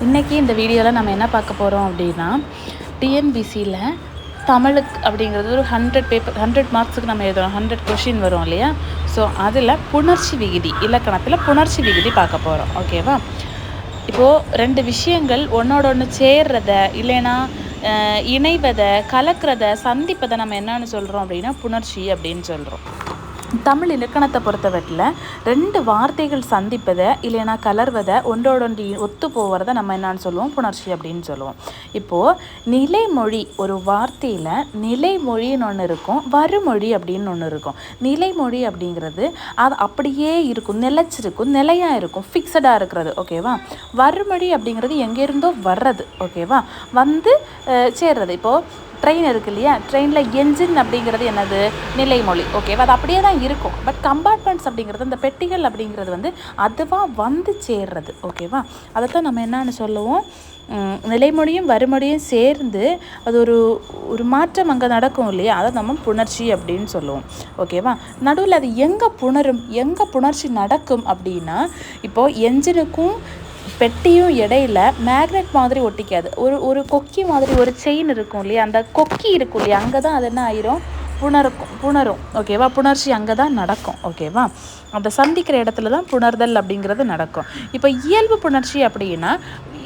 இன்றைக்கி இந்த வீடியோவில் நம்ம என்ன பார்க்க போகிறோம் அப்படின்னா, டிஎன்பிசியில் தமிழுக்கு அப்படிங்கிறது ஒரு 100 மார்க்ஸுக்கு நம்ம எழுதுறோம். 100 கொஷின் வரும் இல்லையா? ஸோ அதில் புணர்ச்சி விகுதி, இலக்கணத்தில் புணர்ச்சி விகுதி பார்க்க போகிறோம். ஓகேவா? இப்போது 2 விஷயங்கள் ஒன்றோட ஒன்று சேர்றத, இல்லைன்னா இணைவதை, கலக்கிறத, சந்திப்பதை நம்ம என்னன்னு சொல்கிறோம் அப்படின்னா புணர்ச்சி அப்படின்னு சொல்கிறோம். தமிழ் இலக்கணத்தை பொறுத்தவரையில் 2 வார்த்தைகள் சந்திப்பதை இல்லைனா கலர்வதை, ஒன்றோடொன்று ஒத்து போகிறத நம்ம என்னன்னு சொல்லுவோம், புணர்ச்சி அப்படின்னு சொல்லுவோம். இப்போது நிலைமொழி, ஒரு வார்த்தையில் நிலைமொழின்னு ஒன்று இருக்கும், வருமொழி அப்படின்னு ஒன்று இருக்கும். நிலைமொழி அப்படிங்கிறது அது அப்படியே இருக்கும், நிலைச்சிருக்கும், நிலையாக இருக்கும், ஃபிக்ஸடாக இருக்கிறது. ஓகேவா? வருமொழி அப்படிங்கிறது எங்கேருந்தோ வர்றது. ஓகேவா? வந்து சேர்றது. இப்போது ட்ரெயின் இருக்குது இல்லையா? ட்ரெயினில் என்ஜின் அப்படிங்கிறது என்னது? நிலைமொழி. ஓகேவா? அது அப்படியே தான் இருக்கும். பட் கம்பார்ட்மெண்ட்ஸ் அப்படிங்கிறது, இந்த பெட்டிகள் அப்படிங்கிறது வந்து அதுவாக வந்து சேர்றது. ஓகேவா? அதைத்தான் நம்ம என்னன்னு சொல்லுவோம், நிலைமொழியும் வருமொழியும் சேர்ந்து அது ஒரு மாற்றம் அங்கே நடக்கும் இல்லையா? அதை நம்ம புணர்ச்சி அப்படின்னு சொல்லுவோம். ஓகேவா? நடுவில் அது எங்கே புணரும், எங்கே புணர்ச்சி நடக்கும் அப்படின்னா, இப்போது என்ஜினுக்கும் பெட்டியும் இடையில மேக்னெட் மாதிரி ஒட்டிக்காது. ஒரு கொக்கி மாதிரி ஒரு செயின் இருக்கும் இல்லையா? அந்த கொக்கி இருக்கும் இல்லையா? அங்கே தான் அது என்ன ஆயிரும், புணரும். ஓகேவா? புணர்ச்சி அங்கே தான் நடக்கும். ஓகேவா? அந்த சந்திக்கிற இடத்துல தான் புணர்தல் அப்படிங்கிறது நடக்கும். இப்போ இயல்பு புணர்ச்சி அப்படின்னா,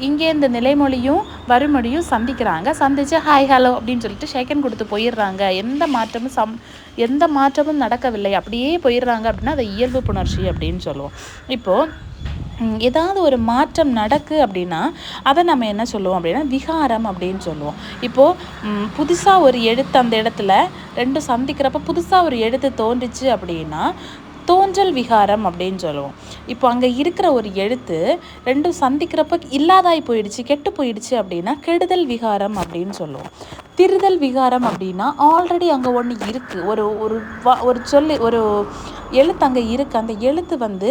இங்கே இந்த நிலைமொழியும் வருமொழியும் சந்திச்சு ஹாய் ஹலோ அப்படின்னு சொல்லிட்டு ஷேக்கன் கொடுத்து போயிடுறாங்க. எந்த மாற்றமும் நடக்கவில்லை, அப்படியே போயிடுறாங்க அப்படின்னா அதை இயல்பு புணர்ச்சி அப்படின்னு சொல்லுவோம். இப்போது ஏதாவது ஒரு மாற்றம் நடக்கு அப்படின்னா அதை நம்ம என்ன சொல்லுவோம் அப்படின்னா விகாரம் அப்படின்னு சொல்லுவோம். இப்போது புதுசாக ஒரு எழுத்து அந்த இடத்துல 2 சந்திக்கிறப்ப புதுசாக ஒரு எழுத்து தோன்றுச்சு அப்படின்னா தோன்றல் விகாரம் அப்படின்னு சொல்லுவோம். இப்போ அங்கே இருக்கிற ஒரு எழுத்து 2 சந்திக்கிறப்ப இல்லாதாய் போயிடுச்சு, கெட்டு போயிடுச்சு அப்படின்னா கெடுதல் விகாரம் அப்படின்னு சொல்லுவோம். திரிதல் விகாரம் அப்படின்னா ஆல்ரெடி அங்கே ஒன்று இருக்குது, ஒரு சொல்லி ஒரு எழுத்து அங்கே இருக்குது, அந்த எழுத்து வந்து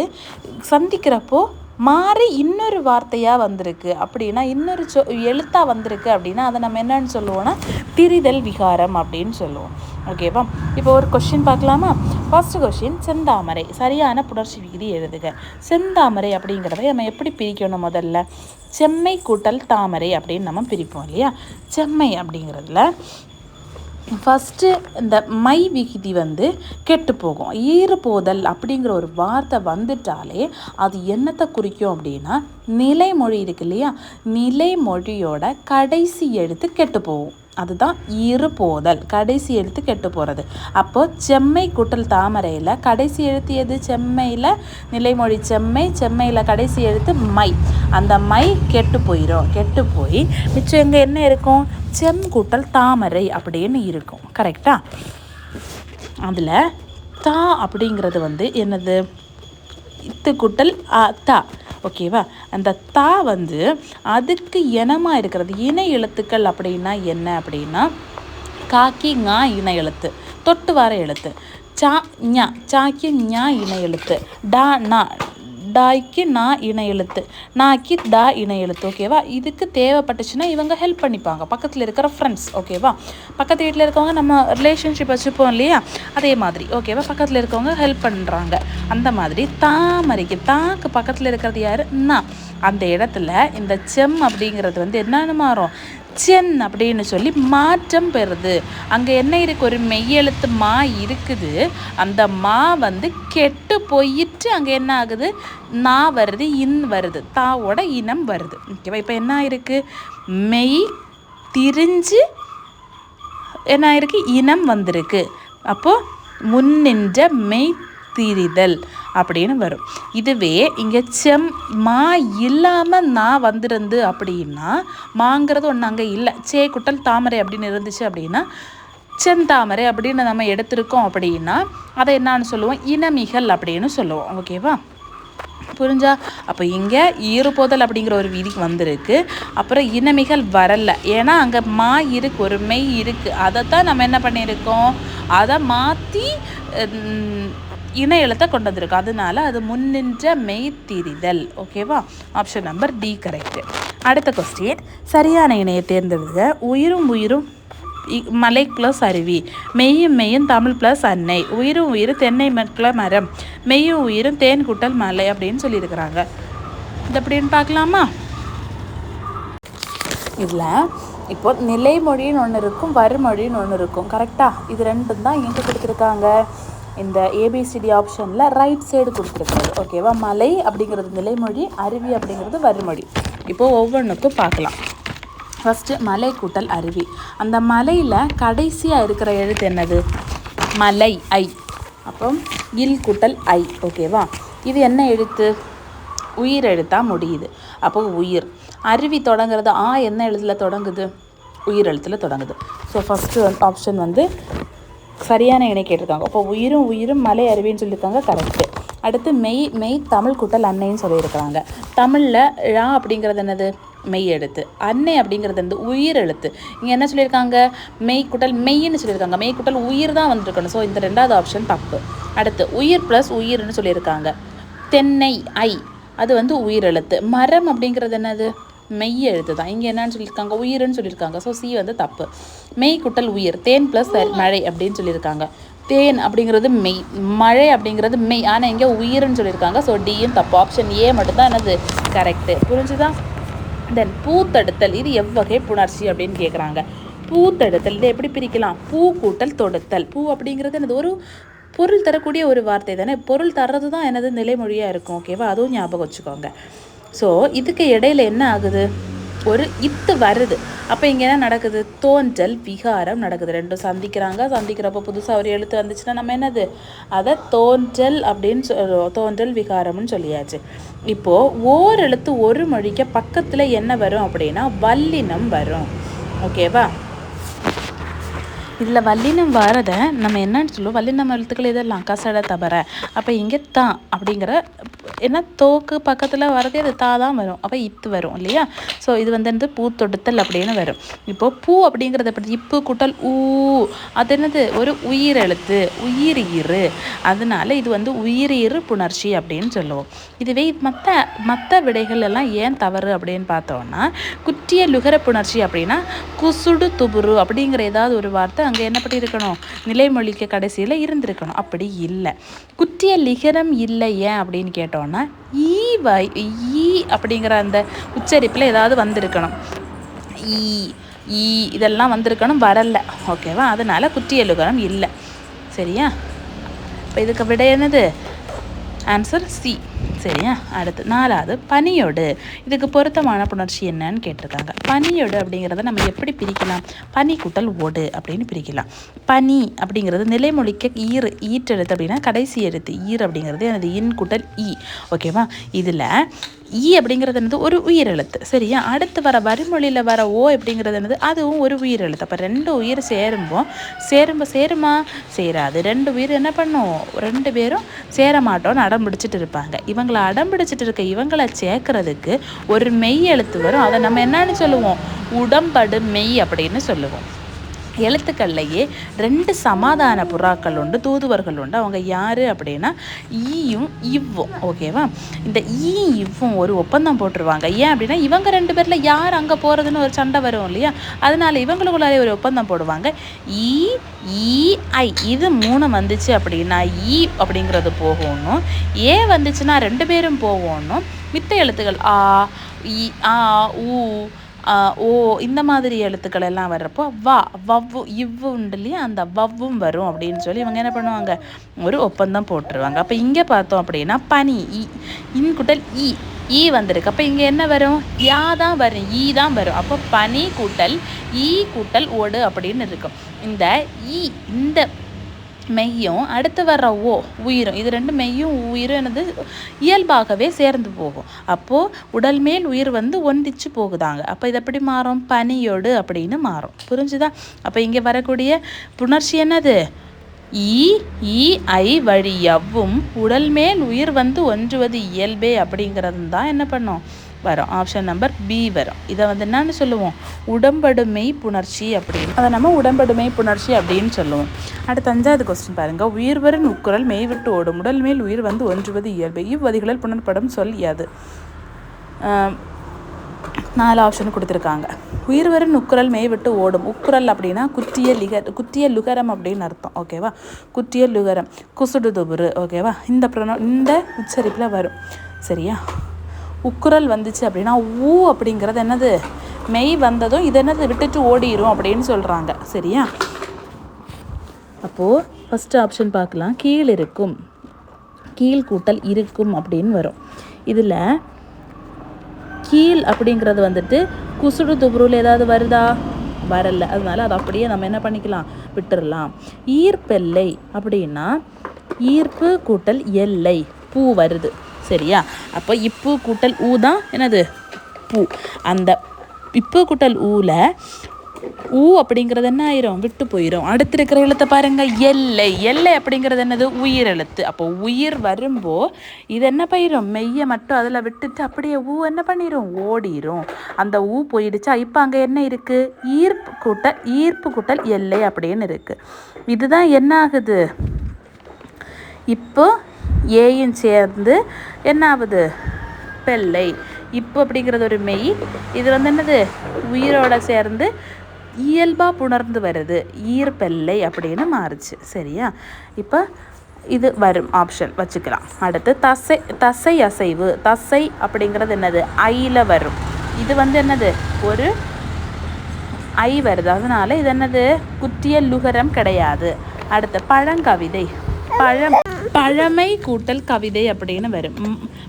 சந்திக்கிறப்போ மாறி இன்னொரு வார்த்தையாக வந்திருக்கு அப்படின்னா, இன்னொரு எழுத்தாக வந்திருக்கு அப்படின்னா அதை நம்ம என்னன்னு சொல்லுவோம்னா திரிதல் விகாரம் அப்படின்னு சொல்லுவோம். ஓகேவா? இப்போ ஒரு கொஸ்டின் பார்க்கலாமா? ஃபர்ஸ்ட் கொஸ்டின், செந்தாமரை. சரியான புணர்ச்சி விகுதி எழுதுக. செந்தாமரை அப்படிங்கிறத நம்ம எப்படி பிரிக்கணும்? முதல்ல செம்மை கூட்டல் தாமரை அப்படின்னு நம்ம பிரிப்போம் இல்லையா? செம்மை அப்படிங்கிறதுல ஃபஸ்ட்டு இந்த மை விகுதி வந்து கெட்டு போகும். ஈறுபோதல் அப்படிங்கிற ஒரு வார்த்தை வந்துட்டாலே அது என்னத்தை குறிக்கும் அப்படின்னா நிலைமொழி இருக்கு இல்லையா? நிலைமொழியோட கடைசி எழுத்து கெட்டு போகும். அதுதான் ஈறுபோதல், கடைசி எழுத்து கெட்டு போகிறது. அப்போது செம்மை கூட்டல் தாமரையில் கடைசி எழுத்து எது? செம்மையில் நிலைமொழி செம்மை, செம்மையில் கடைசி எழுத்து மை. அந்த மை கெட்டு போயிடும். கெட்டு போய் மிச்சம் எங்கே என்ன இருக்கும்? செம் கூட்டல் தாமரை அப்படின்னு இருக்கும். கரெக்டா? அதில் தா அப்படிங்கிறது வந்து என்னது? இத்து கூட்டல் தா. ஓகேவா? அந்த தா வந்து அதுக்கு இனமாக இருக்கிறது. இணை எழுத்துக்கள் அப்படின்னா என்ன அப்படின்னா காக்கி ஞா இணை எழுத்து, தொட்டு வர எழுத்து. சா ஞா, சாக்கி ஞா இணை எழுத்து. டா நா, டாய்க்கு நா இணை எழுத்து, நாக்கி டா இணை எழுத்து. ஓகேவா? இதுக்கு தேவைப்பட்டுச்சுன்னா இவங்க ஹெல்ப் பண்ணிப்பாங்க, பக்கத்தில் இருக்கிற ஃப்ரெண்ட்ஸ். ஓகேவா? பக்கத்து வீட்டில் இருக்கவங்க நம்ம ரிலேஷன்ஷிப் வச்சுப்போம் இல்லையா? அதே மாதிரி. ஓகேவா? பக்கத்தில் இருக்கவங்க ஹெல்ப் பண்ணுறாங்க. அந்த மாதிரி தாமரைக்கு தாக்கு பக்கத்தில் இருக்கிறது யார்? நா. அந்த இடத்துல இந்த செம் அப்படிங்கிறது வந்து என்னன்னு மாறும்? சென் அப்படின்னு சொல்லி மாற்றம் பெறுது. அங்கே என்ன இருக்குது? ஒரு மெய்யெழுத்து மா இருக்குது. அந்த மா வந்து கெட்டு போயிட்டு அங்கே என்ன ஆகுது? நா வருது, இன் வருது, தாவோட இனம் வருது. ஓகேவா? இப்போ என்ன ஆயிருக்கு? மெய் திரிஞ்சு என்ன ஆயிருக்கு? இனம் வந்திருக்கு. அப்போது முன்னின்ற மெய் திரிதல் அப்படின்னு வரும். இதுவே இங்கே செம் மா இல்லாமல் நான் வந்திருந்து அப்படின்னா, மாங்கிறது ஒன்று அங்கே இல்லை, சே குட்டல் தாமரை அப்படின்னு இருந்துச்சு அப்படின்னா செந்தாமரை அப்படின்னு நம்ம எடுத்திருக்கோம் அப்படின்னா அதை என்னான்னு சொல்லுவோம்? இனமிகள் அப்படின்னு சொல்லுவோம். ஓகேவா? புரிஞ்சா? அப்போ இங்கே ஈறுபோதல் அப்படிங்கிற ஒரு விதிக்கு வந்திருக்கு. அப்புறம் இனமிகள் வரலை, ஏன்னா அங்கே மா இருக்குது, ஒரு மெய் இருக்குது. அதைத்தான் நம்ம என்ன பண்ணியிருக்கோம்? அதை மாற்றி இணை எழுத்தை கொண்டு வந்திருக்கோம். அதனால அது முன்னின்ற மெய் திரிதல். ஓகேவா? Option number D correct. அடுத்த கொஸ்டின், சரியான இணையை தேர்ந்தெடுங்க. உயிரும் உயிரும் மலை ப்ளஸ் அருவி, மெய்யும் மெய்யும் தமிழ் ப்ளஸ் அன்னை, உயிரும் உயிரும் தென்னை மக்களை மரம், மெய்யும் உயிரும் தேன் கூட்டல் மலை அப்படின்னு சொல்லியிருக்கிறாங்க. இது அப்படின்னு பார்க்கலாமா? இதில் இப்போ நிலைமொழின்னு ஒன்று இருக்கும், வறுமொழின்னு ஒன்று இருக்கும். கரெக்டாக? இது ரெண்டும் தான் எங்கே கொடுத்துருக்காங்க, இந்த ஏபிசிடி ஆப்ஷனில் ரைட் சைடு கொடுத்துருக்காரு. ஓகேவா? மலை அப்படிங்கிறது நிலைமொழி, அருவி அப்படிங்கிறது வறுமொழி. இப்போது ஒவ்வொன்றுக்கும் பார்க்கலாம். ஃபஸ்ட்டு மலை கூட்டல் அருவி. அந்த மலையில் கடைசியாக இருக்கிற எழுத்து என்னது? மலை, ஐ. அப்புறம் இல் கூட்டல் ஐ. ஓகேவா? இது என்ன எழுத்து? உயிர் எழுத்தாக முடியுது. அப்போ உயிர். அருவி தொடங்குறது என்ன எழுத்தில் தொடங்குது? உயிர் எழுத்தில் தொடங்குது. ஸோ ஃபஸ்ட்டு ஆப்ஷன் சரியான இணை கேட்டிருக்காங்க. அப்போ உயிரும் மலை அருவின்னு சொல்லியிருக்காங்க. கரெக்டு. அடுத்து மெய் தமிழ் கூட்டல் அன்னைன்னு சொல்லியிருக்கிறாங்க. தமிழில் ழா அப்படிங்கிறது என்னது? மெய் எழுத்து. அன்னை அப்படிங்கிறது உயிர் எழுத்து. இங்கே என்ன சொல்லியிருக்காங்க? மெய் கூட்டல் மெய்ன்னு சொல்லியிருக்காங்க. மெய் கூட்டல் உயிர் தான் வந்துருக்கணும். ஸோ இந்த ரெண்டாவது ஆப்ஷன் தப்பு. அடுத்து உயிர் ப்ளஸ் உயிர்னு சொல்லியிருக்காங்க. தென்னை, ஐ, அது உயிர் எழுத்து. மரம் அப்படிங்கிறது என்னது? மெய் எழுத்து தான். இங்கே என்னன்னு சொல்லியிருக்காங்க? உயிர்னு சொல்லியிருக்காங்க. ஸோ சி தப்பு. மெய் குட்டல் உயிர். தேன் ப்ளஸ் மழை அப்படின்னு சொல்லியிருக்காங்க. தேன் அப்படிங்கிறது மெய், மழை அப்படிங்கிறது மெய். ஆனால் இங்கே உயிர்னு சொல்லியிருக்காங்க. ஸோ டியும் தப்பு. ஆப்ஷன் ஏ மட்டும்தான் என்னது? கரெக்டு. புரிஞ்சுதான்? தென் பூத்தெடுத்தல். இது எவ்வகை புணர்ச்சி அப்படின்னு கேட்குறாங்க. பூத்தெடுத்தல் இதை எப்படி பிரிக்கலாம்? பூ கூட்டல் தொடுத்தல். பூ அப்படிங்கிறது என்னது? ஒரு பொருள் தரக்கூடிய ஒரு வார்த்தை தானே. பொருள் தர்றது தான் என்னது? நிலைமொழியாக இருக்கும். ஓகேவா? அதுவும் ஞாபகம் வச்சுக்கோங்க. ஸோ இதுக்கு இடையில என்ன ஆகுது? ஒரு இத்து வருது. அப்போ இங்கே என்ன நடக்குது? தோன்றல் விகாரம் நடக்குது. ரெண்டும் சந்திக்கிறாங்க. சந்திக்கிறப்போ புதுசாக ஒரு எழுத்து வந்துச்சுன்னா நம்ம என்னது? அதை தோன்றல் அப்படின்னு தோன்றல் விகாரம்னு சொல்லியாச்சு. இப்போது ஓர் எழுத்து ஒரு மொழிக்கு பக்கத்தில் என்ன வரும் அப்படின்னா வல்லினம் வரும். ஓகேவா? இதில் வல்லினம் வரதை நம்ம என்னன்னு சொல்லுவோம்? வல்லினம் எழுத்துக்கள் இதெல்லாம் கசட தபர. அப்போ இங்கே தான் அப்படிங்கிற ஏன்னா தோக்கு பக்கத்தில் வரதே அது தா தான் வரும். அப்போ இத்து வரும் இல்லையா? ஸோ இது பூத்தொடுத்தல் அப்படின்னு வரும். இப்போது பூ அப்படிங்கிறத பற்றி இப்பு கூட்டல் ஊ, அது என்னது? ஒரு உயிர் எழுத்து, உயிர். அதனால இது உயிர் புணர்ச்சி அப்படின்னு சொல்லுவோம். இதுவே மற்ற விடைகள் எல்லாம் ஏன் தவறு அப்படின்னு பார்த்தோம்னா, குற்றிய லுகர புணர்ச்சி அப்படின்னா குசுடு துபுரு அப்படிங்கிற ஏதாவது ஒரு வார்த்தை அங்கே என்ன பண்ணியிருக்கணும்? நிலைமொழிக்கு கடைசியில் இருந்திருக்கணும். அப்படி இல்லை. குற்றிய லிகரம் இல்லை. ஏன் அப்படின்னு கேட்டோன்னா ஈ அப்படிங்கிற அந்த உச்சரிப்பில் ஏதாவது வந்திருக்கணும். ஈ இதெல்லாம் வந்திருக்கணும், வரல. ஓகேவா? அதனால குற்றிய லுகரம் இல்லை. சரியா? இப்போ இதுக்கு விட என்னது? Answer C. சரியா? அடுத்து 4வது பனியோடு. இதுக்கு பொருத்தமான புணர்ச்சி என்னன்னு கேட்டிருக்காங்க. பனியோடு அப்படிங்கிறத நம்ம எப்படி பிரிக்கலாம்? பனி கூட்டல் ஓடு அப்படின்னு பிரிக்கலாம். பனி அப்படிங்கிறது நிலைமொழிக்க ஈற்றெழுத்து அப்படின்னா கடைசி எழுத்து ஈர் அப்படிங்கிறது எனது இன் கூட்டல் இ. ஓகேவா? இதில் ஈ அப்படிங்கிறது என்னது? ஒரு உயிர் எழுத்து. சரியா? அடுத்து வர வறுமொழியில் வர ஓ அப்படிங்கிறது என்னது? அதுவும் ஒரு உயிர் எழுத்து. அப்போ 2 உயிர் சேருமா? சேராது. 2 உயிர் என்ன பண்ணும்? 2 பேரும் சேர மாட்டோம்னு அடம் பிடிச்சிட்டு இருப்பாங்க. இவங்களை அடம் பிடிச்சிட்டு இருக்க இவங்களை சேர்க்கறதுக்கு ஒரு மெய் எழுத்து வரும். அதை நம்ம என்னன்னு சொல்லுவோம்? உடம்படு மெய் அப்படின்னு சொல்லுவோம். எழுத்துக்கள்லையே 2 சமாதான புறாக்கள் உண்டு, தூதுவர்கள் உண்டு. அவங்க யார் அப்படின்னா ஈயும் இவ்வும். ஓகேவா? இந்த இவ்வும் ஒரு ஒப்பந்தம் போட்டுருவாங்க. ஏன் அப்படின்னா இவங்க 2 பேரில் யார் அங்கே போகிறதுன்னு ஒரு சண்டை வரும் இல்லையா? அதனால இவங்களுக்குள்ளாரே ஒரு ஒப்பந்தம் போடுவாங்க. ஐ இது 3 வந்துச்சு அப்படின்னா ஈ அப்படிங்கிறது போகணும். ஏ வந்துச்சுன்னா 2 பேரும் போகணும். மித்த எழுத்துக்கள் ஊ ஓ இந்த மாதிரி எழுத்துக்கள் எல்லாம் வர்றப்போ வவ்வு இவ்வு உண்டு இல்லையா? அந்த வவ்வும் வரும் அப்படின்னு சொல்லி இவங்க என்ன பண்ணுவாங்க? ஒரு ஒப்பந்தம் போட்டுருவாங்க. அப்போ இங்கே பார்த்தோம் அப்படின்னா பனி இன் கூட்டல் ஈ வந்திருக்கு. அப்போ இங்கே என்ன வரும்? யா தான் வரும், ஈ தான் வரும். அப்போ பனி கூட்டல் ஈ கூட்டல் ஓடு அப்படின்னு இருக்கும். இந்த மெய்யும் அடுத்து வர்ற உயிரும், இது 2 மெய்யும் உயிரும் என்னது? இயல்பாகவே சேர்ந்து போகும். அப்போது உடல் மேல் உயிர் ஒன்றிச்சு போகுதாங்க. அப்போ இது எப்படி மாறும்? பனியோடு அப்படின்னு மாறும். புரிஞ்சுதா? அப்போ இங்கே வரக்கூடிய புணர்ச்சி என்னது? ஐ வழியவும் உடல் மேல் உயிர் ஒன்றுவது இயல்பே அப்படிங்கிறது தான் என்ன பண்ணும்? வரும். ஆப்ஷன் நம்பர் பி வரும். இதை என்னன்னு சொல்லுவோம்? உடம்படுமை புணர்ச்சி அப்படின்னு. அதை நம்ம உடம்படுமை புணர்ச்சி அப்படின்னு சொல்லுவோம். அடுத்த 5வது கொஸ்டின் பாருங்க. உயிர்வரின் உக்குரல் மெய் விட்டு ஓடும், உடல் மேல் உயிர் ஒன்றுவது இயல்பு. இவ்வதிகளில் புணர்படும் சொல் யாது? 4 ஆப்ஷன் கொடுத்துருக்காங்க. உயிர்வரின் உக்குரல் மெய் விட்டு ஓடும். உக்குரல் அப்படின்னா குற்றிய லுகரம் அப்படின்னு அர்த்தம். ஓகேவா? குற்றிய லுகரம், குசுடு துபுரு. ஓகேவா? இந்த உச்சரிப்பில் வரும். சரியா? உக்குரல் வந்துச்சு அப்படின்னா ஊ அப்படிங்கிறது என்னது? மெய் வந்ததும் இது என்னது விட்டுட்டு ஓடிரும் அப்படின்னு சொல்கிறாங்க. சரியா? அப்போது ஃபஸ்ட்டு ஆப்ஷன் பார்க்கலாம். கீழ் இருக்கும், கீழ் கூட்டல் இருக்கும் அப்படின்னு வரும். இதில் கீழ் அப்படிங்கிறது வந்துட்டு குசுடு துபுருள் ஏதாவது வருதா? வரல. அதனால அதை அப்படியே நம்ம என்ன பண்ணிக்கலாம், விட்டுடலாம். ஈர்ப்பெல்லை அப்படின்னா ஈர்ப்பு கூட்டல் எல்லை, பூ வருது. சரியா? அப்போ இப்பு கூட்டல் ஊ தான் என்னது, பூ. அந்த இப்பு கூட்டல் ஊவில் ஊ அப்படிங்கிறது என்ன ஆயிரும், விட்டு போயிடும். அடுத்து இருக்கிற எழுத்தை பாருங்க, எல்லை. எல்லை அப்படிங்கிறது என்னது, உயிர் எழுத்து. அப்போ உயிர் வரும்போ இது என்ன போயிடும், மெய்யை மட்டும் அதில் விட்டுட்டு அப்படியே ஊ என்ன பண்ணிடும், ஓடிரும். அந்த ஊ போயிடுச்சா. இப்போ அங்கே என்ன இருக்குது, ஈர்ப்பு கூட்டல் எல்லை அப்படின்னு இருக்குது. இதுதான் என்ன ஆகுது, இப்போ ஏயும் சேர்ந்து என்ன ஆகுது, பெல்லை. இப்போ அப்படிங்கிறது ஒரு மெய், இது வந்து என்னது, உயிரோட சேர்ந்து இயல்பாக புணர்ந்து வருது, ஈர்ப்பெல்லை அப்படின்னு மாறுச்சு. சரியா? இப்போ இது வரும் ஆப்ஷன் வச்சுக்கலாம். அடுத்து தசை அசைவு. தசை அப்படிங்கிறது என்னது, ஐயில் வரும். இது வந்து என்னது, ஒரு ஐ வருது, அதனால இது என்னது, குற்றிய லுகரம் கிடையாது. அடுத்து பழங்கவிதை. பழமை கூட்டல் கவிதை அப்படின்னு வரும்.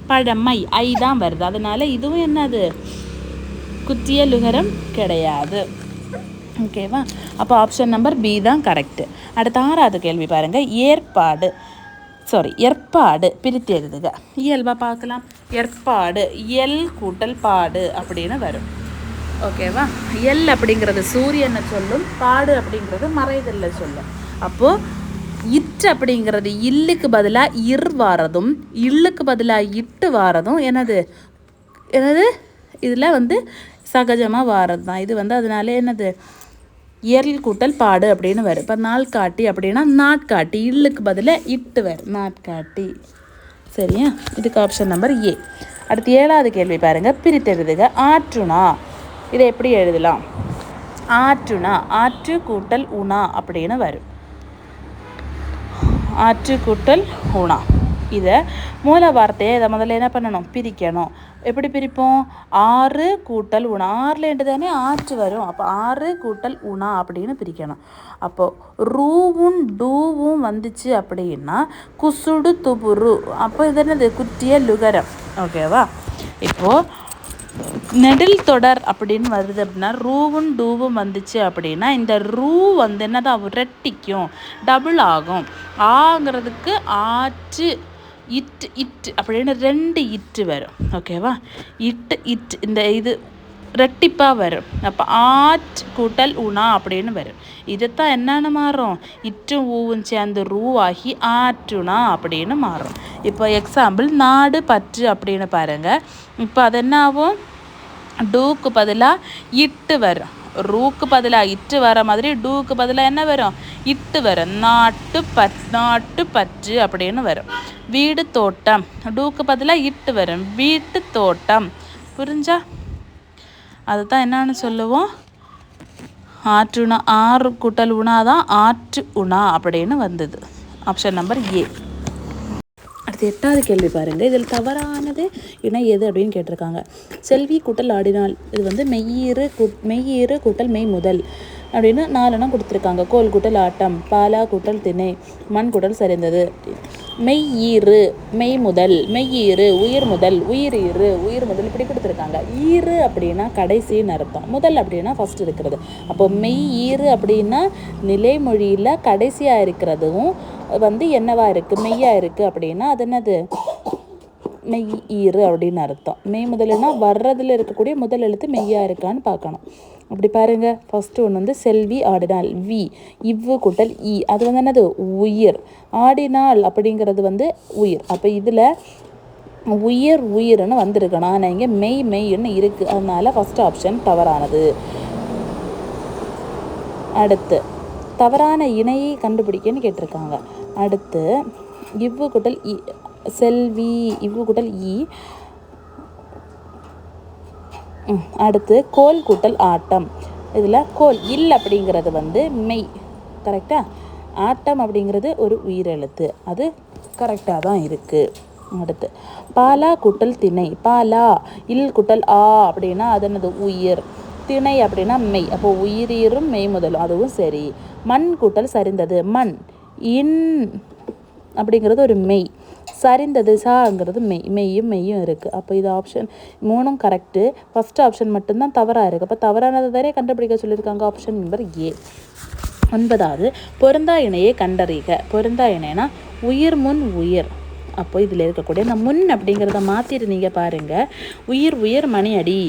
பழமை ஐ தான் வருது, அதனால இதுவும் என்னது, குற்றிய லுகரம் கிடையாது. ஓகேவா? அப்போ ஆப்ஷன் நம்பர் பி தான் கரெக்டு. அடுத்த 6வது கேள்வி பாருங்கள். ஏற்பாடு பிரித்து எழுதுக. இயல்பாக பார்க்கலாம். ஏற்பாடு எல் கூட்டல் பாடு அப்படின்னு வரும். ஓகேவா? எல் அப்படிங்கிறது சூரியனை சொல்லும், பாடு அப்படிங்கிறது மறைதல்ல சொல்லும். அப்போது இட்டு அப்படிங்கிறது இல்லுக்கு பதிலாக இர் வாரதும், இல்லுக்கு பதிலாக இட்டு வாரதும் என்னது, இதில் வந்து சகஜமாக வாரது தான். இது வந்து அதனால என்னது, எல் கூட்டல் பாடு அப்படின்னு வரும். இப்போ நாள்காட்டி அப்படின்னா நாட்காட்டி, இல்லுக்கு பதிலாக இட்டு வரும், நாட்காட்டி. சரியா? இதுக்கு ஆப்ஷன் நம்பர் ஏ. அடுத்து 7வது கேள்வி பாருங்கள். பிரித்தெழுதுக. ஆற்றுணா. இதை எப்படி எழுதலாம், ஆற்றுணா ஆற்று கூட்டல் உணா அப்படின்னு வரும். ஆற்று கூட்டல் உணா. இதை மூல வார்த்தையை இதை முதல்ல என்ன பண்ணணும், பிரிக்கணும். எப்படி பிரிப்போம், ஆறு கூட்டல் உணா. ஆறுலேண்டு தானே ஆற்று வரும். அப்போ ஆறு கூட்டல் உணா அப்படின்னு பிரிக்கணும். அப்போது ரூவும் டூவும் வந்துச்சு அப்படின்னா குசுடு துபுரு. அப்போ இது என்னது, குற்றிய லுகரம். ஓகேவா? இப்போது நெடில் தொடர் அப்படின்னு வருது அப்படின்னா ரூவும் டூவும் வந்துச்சு அப்படின்னா இந்த ரூ வந்து என்னதான் ரெட்டிக்கும், டபுள் ஆகும். ஆங்கிறதுக்கு ஆற்று, இட்டு அப்படின்னு 2 இட்டு வரும். ஓகேவா? இட்டு இந்த இது ரெட்டிப்பாக வரும். அப்போ ஆற்று கூட்டல் உணா அப்படின்னு வரும். இதைத்தான் என்னென்னு மாறும், இட்டும் ஊவும் சேர்ந்து ரூவாகி ஆற்றுணா அப்படின்னு மாறும். இப்போ எக்ஸாம்பிள் நாடு பற்று அப்படின்னு பாருங்கள். இப்போ அது என்ன ஆகும், டூக்கு பதிலாக இட்டு வரும். ரூக்கு பதிலாக இட்டு வர மாதிரி டூக்கு பதிலாக என்ன வரும், இட்டு வரும். நாட்டு பற்று அப்படின்னு வரும். வீடு தோட்டம், டூக்கு பதிலாக இட்டு வரும், வீட்டு தோட்டம். புரிஞ்சா? அதுதான் என்னன்னு சொல்லுவோம், ஆற்றுணா. ஆறு கூட்டல் உணா தான் ஆற்று உணா அப்படின்னு வந்தது. ஆப்ஷன் நம்பர் ஏ. அடுத்து 8வது கேள்வி பாருங்கள். இதில் தவறானது இணை எது அப்படின்னு கேட்டிருக்காங்க. செல்வி கூட்டல் ஆடினாள். இது வந்து மெய்யீறு கூட்டல் மெய் முதல் அப்படின்னு 4 எண்ணம் கொடுத்துருக்காங்க. கோல் கூட்டல் ஆட்டம், பாலா கூட்டல் திணை, மண் கூட்டல் சரிந்தது. மெய்யீறு மெய் முதல், மெய்யீறு உயிர் முதல், உயிர் முதல் இப்படி கொடுத்துருக்காங்க. ஈறு அப்படின்னா கடைசின்னு அர்த்தம், முதல் அப்படின்னா ஃபஸ்ட் இருக்கிறது. அப்போ மெய்யீறு அப்படின்னா நிலைமொழியில் கடைசியாக இருக்கிறதும் வந்து என்னவா இருக்குது, மெய்யாக இருக்குது அப்படின்னா அது என்னது, மெய் ஈறு அப்படின்னு அர்த்தம். மெய் முதல்னா வர்றதுல இருக்கக்கூடிய முதல் எழுத்து மெய்யாக இருக்கான்னு பார்க்கணும். அப்படி பாருங்கள். ஃபஸ்ட்டு ஒன்று வந்து செல்வி ஆடினாள், வி. இவ்வு கூட்டல் இ, அது வந்து என்னது, உயிர். ஆடினாள் அப்படிங்கிறது வந்து உயிர். அப்போ இதில் உயிர்னு வந்திருக்கணும். ஆனால் இங்கே மெய்ன்னு இருக்குது. அதனால் ஃபஸ்ட் ஆப்ஷன் தவறானது. அடுத்து தவறான இணையை கண்டுபிடிக்கன்னு கேட்டிருக்காங்க. அடுத்து இவ்வு கூட்டல் இ, செல்வி இவ்வு கூட்டல் இ. அடுத்து கோல் கூட்டல் ஆட்டம். இதில் கோல் இல் அப்படிங்கிறது வந்து மெய், கரெக்டாக. ஆட்டம் அப்படிங்கிறது ஒரு உயிரெழுத்து, அது கரெக்டாக தான் இருக்குது. அடுத்து பாலா கூட்டல் திணை. பாலா இல் கூட்டல் ஆ அப்படின்னா அது என்னது, உயிர். திணை அப்படின்னா மெய், அப்போ உயிரீரும் மெய் முதலும், அதுவும் சரி. மண் கூட்டல் சரிந்தது, மண் இன் அப்படிங்கிறது ஒரு மெய், சரிந்தது சாங்கிறது மெய், மெய்யும் மெய்யும் இருக்குது. அப்போ இது ஆப்ஷன் 3ம் கரெக்டு. ஃபஸ்ட் ஆப்ஷன் மட்டும்தான் தவறாக இருக்குது. அப்போ தவறானது தானே கண்டுபிடிக்க சொல்லியிருக்காங்க, ஆப்ஷன் நம்பர் ஏ. 9வது பொருந்தா இணையை கண்டறிக. பொருந்தா இணைனா உயிர் முன் உயிர். அப்போ இதில் இருக்கக்கூடிய அந்த முன் அப்படிங்கிறத மாற்றிட்டு நீங்கள் பாருங்கள். உயிர் உயிர் மணி அடி,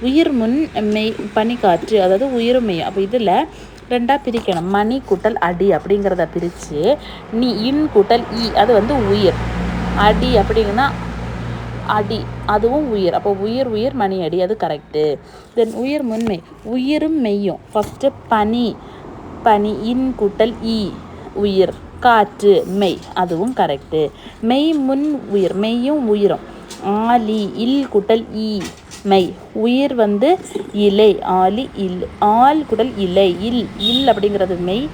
உயிர் முன் மெய் பனிக்காற்று, அதாவது உயிரும் மெய். அப்போ இதில் 2ஆக பிரிக்கணும். மணி கூட்டல் அடி அப்படிங்கிறத பிரித்து நீ இன் கூட்டல் இ, அது வந்து உயிர். அடி அப்படிங்கன்னா அடி, அதுவும் உயிர். அப்போ உயிர் உயிர் மணி அடி, அது கரெக்டு. தென் உயிர் முன்மை, உயிரும் மெய்யும். ஃபஸ்ட்டு பனி, பனி இன் கூட்டல் இ உயிர், காற்று மெய், அதுவும் கரெக்டு. மெய் முன் உயிர், மெய்யும் உயிரும். ஆலி இல் கூட்டல் இ மெய், உயிர் வந்து இலை, ஆலி இல், ஆல் கூட்டல் இலை, இல் இல் அப்படிங்கிறது மெய்,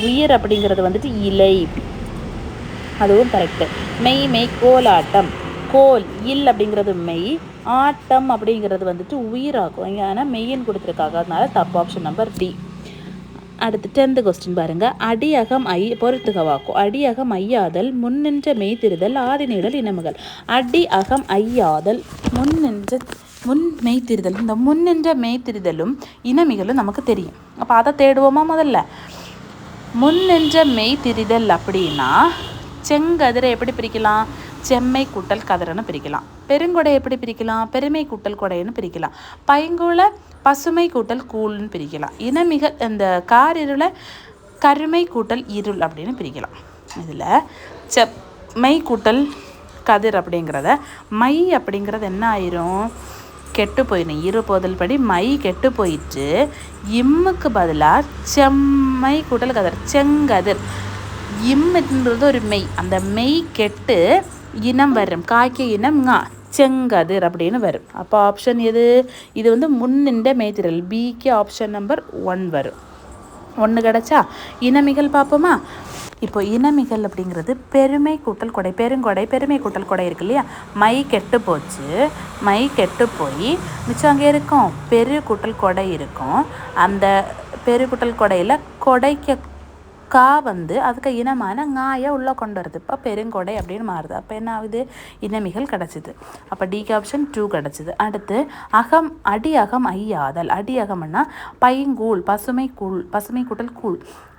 உயிர் அப்படிங்கிறது வந்துட்டு இலை, அதுவும் கரெக்டு. மெய் மெய் கோலாட்டம், கோல் இல் அப்படிங்கிறது மெய், ஆட்டம் அப்படிங்கிறது வந்துட்டு உயிராகும். இங்கே ஆனால் மெய்யின்னு கொடுத்துருக்காங்க, அதனால தப்பு, ஆப்ஷன் நம்பர் டி. அடுத்து 10th கொஸ்டின் பாருங்கள். அடியகம் ஐ பொறுத்துக வாக்கும். அடியகம் ஐயாதல் முன்னின்ற மெய் திரிதல் ஆதி நீடல் இனமுகள். அடி அகம் ஐயாதல் முன் மெய் திரிதல். இந்த முன்னின்ற மெய் திரிதலும் இனமிகளும் நமக்கு தெரியும். அப்போ அதை தேடுவோமா முதல்ல. முன்னின்ற மெய் திரிதல் அப்படின்னா செங்கதிரை எப்படி பிரிக்கலாம், செம்மை கூட்டல் கதிரன்னு பிரிக்கலாம். பெருங்கொடை எப்படி பிரிக்கலாம், பெருமை கூட்டல் கொடைன்னு பிரிக்கலாம். பைங்கூளை பசுமை கூட்டல் கூழ்னு பிரிக்கலாம். இனமிக இந்த காரிருளை கருமை கூட்டல் இருள் அப்படின்னு பிரிக்கலாம். இதில் செம்மை கூட்டல் கதிர் அப்படிங்கிறத மை அப்படிங்கிறது என்ன ஆயிரும், கெட்டு போயிடும். இருபோதல் படி மை கெட்டு போயிட்டு இம்முக்கு பதிலாக செம்மை கூட்டல் கதிர், செங்கதிர். இம்முன்றது ஒரு மெய், அந்த மெய் கெட்டு இனம் வரும், காய்க்க இனம் ஙா, செங்கதிர் அப்படின்னு வரும். அப்போ ஆப்ஷன் எது, இது வந்து முன்னின்ற மெய்திரல், பிக்கு ஆப்ஷன் நம்பர் 1 வரும். 1 கிடச்சா இனமிகள் பார்ப்போமா. இப்போ இனமிகள் அப்படிங்கிறது பெருமை கூட்டல் கொடை, பெருங்கொடை பெருமை கூட்டல் கொடை இருக்கு இல்லையா. மை கெட்டு போச்சு, மை கெட்டு போய் மிச்சம் அங்கே இருக்கும் பெரு கூட்டல் கொடை இருக்கும். அந்த பெரு கூட்டல் கொடையில் கொடைக்க கா வந்து அதுக்கு இனமான ங்காயை உள்ளே கொண்டு வருது. இப்போ பெருங்கொடை அப்படின்னு மாறுது. அப்போ என்ன ஆகுது, இனமிகள் கிடச்சிது. அப்போ டிக்கு ஆப்ஷன் 2 கிடச்சிது. அடுத்து அகம் அடி அகம் ஐயாதல். அடி அகம்னா பைங்கூழ், பசுமை கூழ், பசுமை கூட்டல் கூழ்.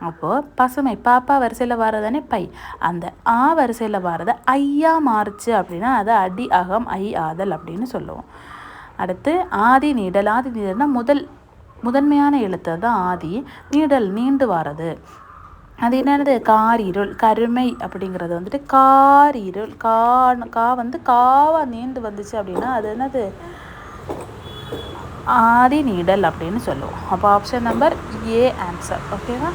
அப்போது பசுமை பாப்பா வரிசையில் வரதானே பை, அந்த ஆ வரிசையில் வரதை ஐயா மாறுச்சு அப்படின்னா அதை அடி அகம் ஐ ஆதல் அப்படின்னு சொல்லுவோம். அடுத்து ஆதி நீடல். ஆதி நீடல்னா முதன்மையான எழுத்து தான் ஆதி. நீடல் நீண்டு வாரது. அது என்னது, காரிருள், கருமை அப்படிங்கிறது வந்துட்டு காரிருள். கா வந்து காவா நீண்டு வந்துச்சு அப்படின்னா அது என்னது, ஆதி நீடல் அப்படின்னு சொல்லுவோம். அப்போ ஆப்ஷன் நம்பர் ஏ ஆன்சர். ஓகேவா.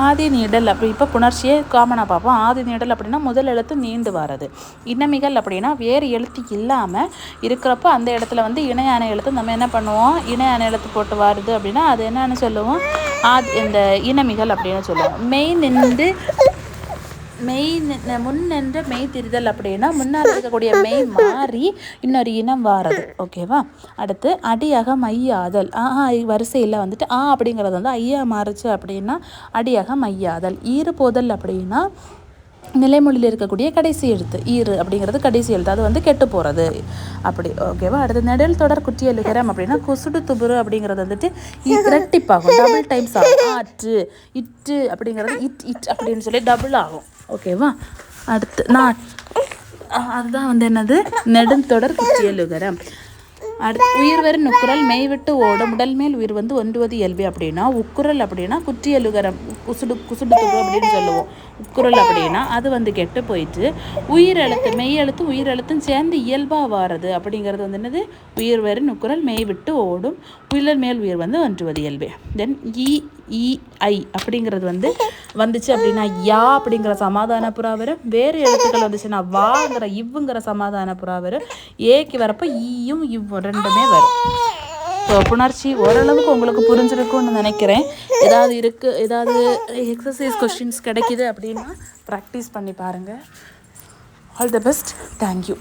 ஆதி நீடல் அப்படி இப்போ புணர்ச்சியே காமனாக பார்ப்போம். ஆதி நீடல் அப்படின்னா முதல் எழுத்து நீண்டு வர்றது. இனமிகள் அப்படின்னா வேறு எழுத்து இல்லாமல் இருக்கிறப்போ அந்த இடத்துல வந்து இணையான எழுத்து நம்ம என்ன பண்ணுவோம், இணையான எழுத்து போட்டு வருது அப்படின்னா அது என்னன்னு சொல்லுவோம், இந்த இனமிகள் அப்படின்னு சொல்லுவோம். முன் நின்று மெய் திரிதல் அப்படின்னா முன்னால் இருக்கக்கூடிய மெய் மாறி இன்னொரு இனம் வாரது. ஓகேவா. அடுத்து அடியாக மையாதல். வரிசையில் வந்துட்டு அப்படிங்கிறது வந்து ஐயா மாறுச்சு அப்படின்னா அடியாக மையாதல். ஈறு போதல் அப்படின்னா நிலைமொழியில் இருக்கக்கூடிய கடைசி எழுத்து, ஈறு அப்படிங்கிறது கடைசி எழுத்து, அது வந்து கெட்டு போகிறது அப்படி. ஓகேவா. அடுத்து நெடல் தொடர் குற்றியலுகரம் அப்படின்னா குசுடு துபுரு அப்படிங்கிறது வந்துட்டு இரட்டிப்பாகும், டபுள் டைம்ஸ் ஆகும். ஆற்று இட்டு அப்படிங்கிறது இட் அப்படின்னு சொல்லி டபுள் ஆகும். ஓகேவா. அடுத்து அதுதான் வந்து என்னது, நெடுந்தொடர் குற்றியலுகரம். அடுத்து உயிர்வரும் உக்குரல் மெய் விட்டு ஓடும் உடல் மேல் உயிர் வந்து ஒன்றுவது இயல்பு அப்படின்னா உக்குரல் அப்படின்னா குற்றியலுகரம், குசுடு துபு அப்படின்னு சொல்லுவோம். உக்குரல் அப்படின்னா அது வந்து கெட்டு போயிட்டு உயிர் எழுத்து மெய் எழுத்து உயிர் எழுத்தும் சேர்ந்து இயல்பாக வாரது அப்படிங்கிறது வந்து என்னது, உயிர் வரும் உக்குரல் மெய் விட்டு ஓடும் உயிர் மேல் உயிர் வந்து ஒன்றுவது இயல்பு. தென் ஐ அப்படிங்கிறது வந்து வந்துச்சு அப்படின்னா யா அப்படிங்கிற சமாதான புறாவரும், வேறு எழுத்துக்கள் வந்துச்சுன்னா வாங்கிற இவ்வுங்கிற சமாதான புறாவரும், ஏக்கு வரப்போ ஈயும் இவ்வும் ரெண்டுமே வரும். ஸோ புணர்ச்சி ஓரளவுக்கு உங்களுக்கு புரிஞ்சிருக்கும்னு நினைக்கிறேன். ஏதாவது எக்ஸசைஸ் கொஸ்டின்ஸ் கிடைக்கிது அப்படின்னா ப்ராக்டிஸ் பண்ணி பாருங்கள். All the best. தேங்க்யூ.